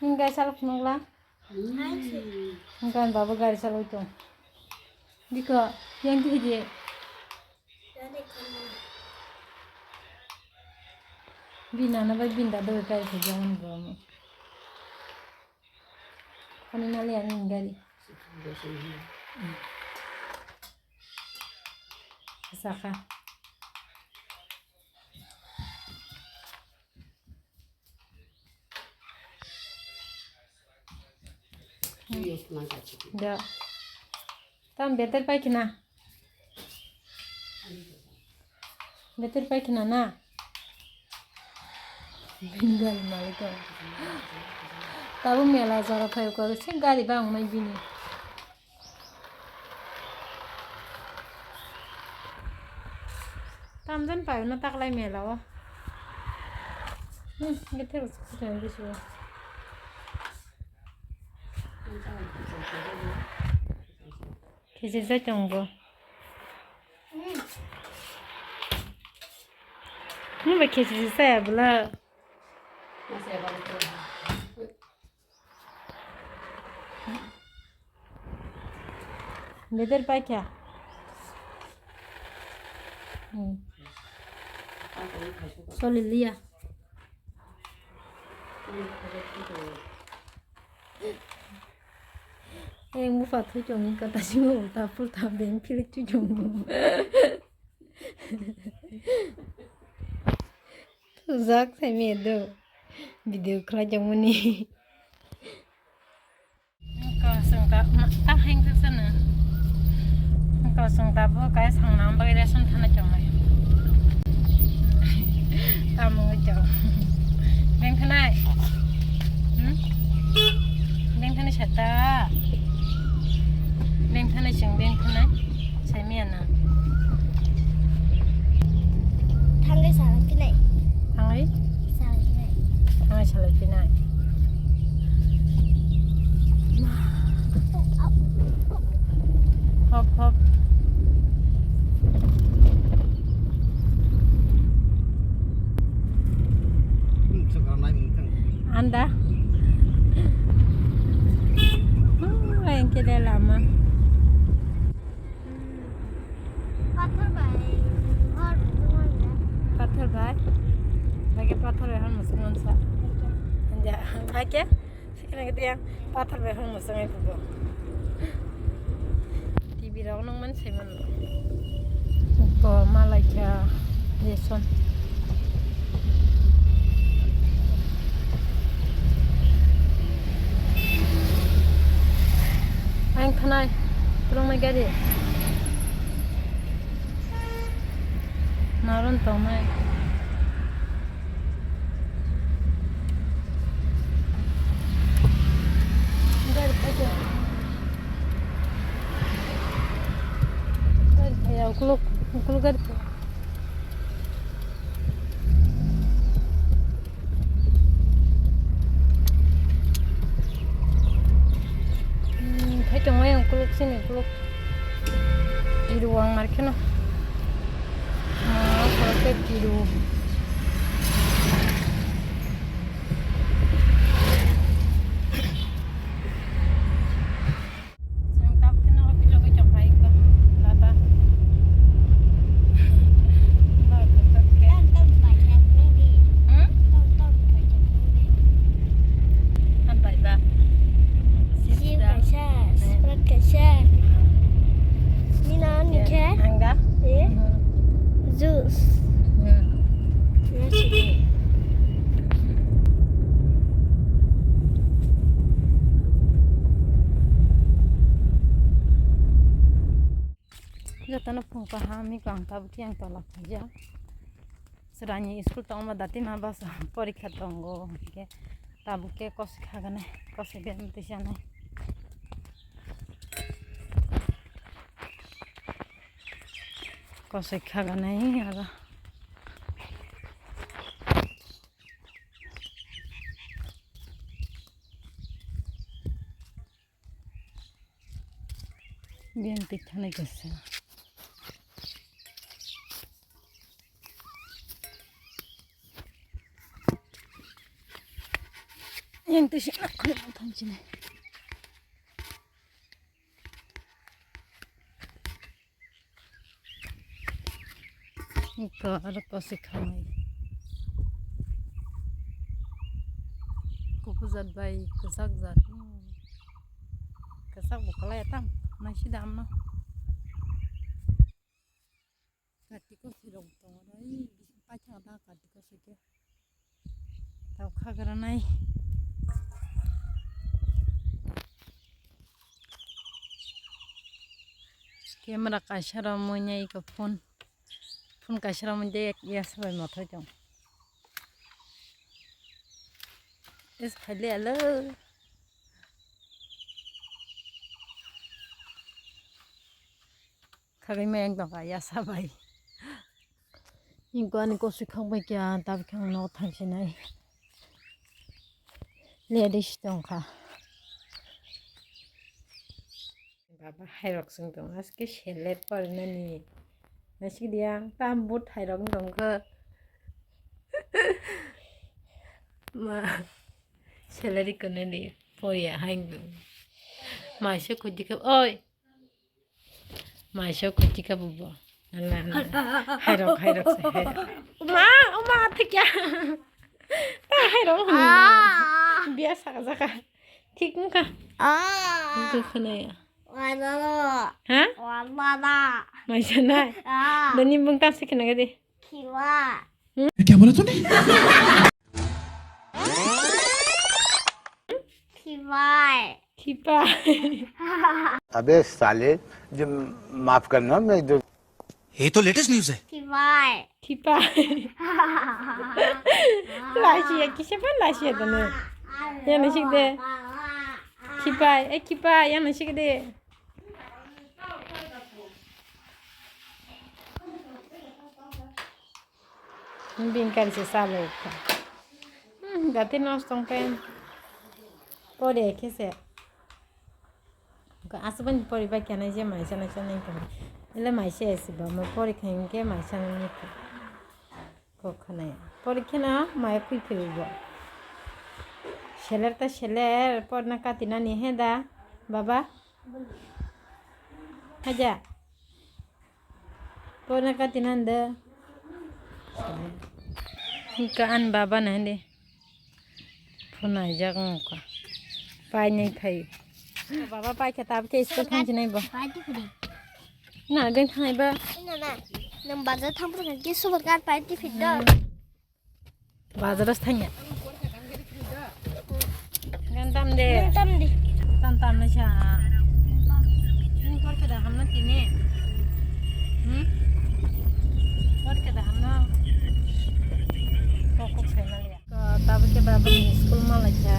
गाड़ी चालक नंगला गान बाबू गाड़ी चालक तो दिखो yang tu je bina na ba binda do kai ke jangan bomo kani na le ani gari saka da tam better paikina na bingal malika tabu mela jara phay ko se gari ba ngai bini tam jan payo na taklai mela wa gete usku tan bisu kisi sa chongbo ba kisi sa bla बेदर पाए क्या सोली लिया मुफा थु चोंगी कता सिंह उल्टा पुल्टा बेंग फिर चु चोंगो तो जाक से में दो वीडियो खरा जमुनी tak hang ke sana kosong tabu kai sang nam bagi reson thana chongai tamu jauh beng thanai beng thanai chata beng thanai ching beng thanai sai miana thangai salah pinai thangai salah pinai hop hop anda yang kita lama pathar bhai bagi pathar han musliman sa anja bhai ke sekarang kita yang pathar bhai han musliman itu biraw nang man sai man ko malaka leson ang thanai tulong mai gari naron tomai gari paja kuluk gari thấy trong mấy kuluk sini kuluk di ruang market no kalau ke tiru jatana pungpa hami kang tabu tiang tolak aja serani school tong ma dati ma bas porikha tongo ke tabu ke kos khagane kos be mtisane kos khagane aga bien pichane kese yang tuh sih aku mau tancin. Iko ada kasih kami. Kuku zat bayi kesak zat. Kesak bukan ya tam masih dam no. Katiko sirong tong rai pacha da katiko sike. Tau khagara nai. Camera kasara monya iko phone kasara monje ya sabai mathai jong. Is khale alo. Khagai mayang dong ka ya sabai. Ingko ani ko sikhang bai kya tab khang no thangsinai. Ladies dong ka. Baba hairok sung dong aske shelet par nani. Nasi dia tambut hairok dong ke. Ma sheleri koneni poya hang dong. Masuk kujika oi. Masuk kujika bubo. Hairok se. Uma thikya. Ta hairok biasa ka. Thik ka. Itu kana ya. Wala. Ha? Wala. Maisana. Dani bung tam sikna gade. Kiwa. क्या बोला तूने Kiwa. Kipa. अबे साले जो माफ करना मैं जो ये तो लेटेस्ट न्यूज़ है Kiwa. Kipa. Lasia kisapa lasia dane. Yang nasi gede. Kipa yang nasi gede. Bingkar se salo ka. Gati nos tong pen. Pode ke se. Ka asban pori ba kana je mai sana sana ka. Ele mai se se ba mo pori khan ke mai sana ni ko khana ya. Pori khana mai kui phil ba. Sheler ta sheler por na katina ni heda. Baba. Haja. Por na katina nda. Ikan baba nande phuna jagong ka pai nei thai baba pai kitab ke school thang nai ba Party fidi. na ben thai ba Ina. Nang bazar thang pura ke subakan party fidi. bazaras thanya gantam de Tam di. tam na cha ni kor ke da hamna tine kor ke da hamna ko ko final ya ka tab ke baba ni school ma la cha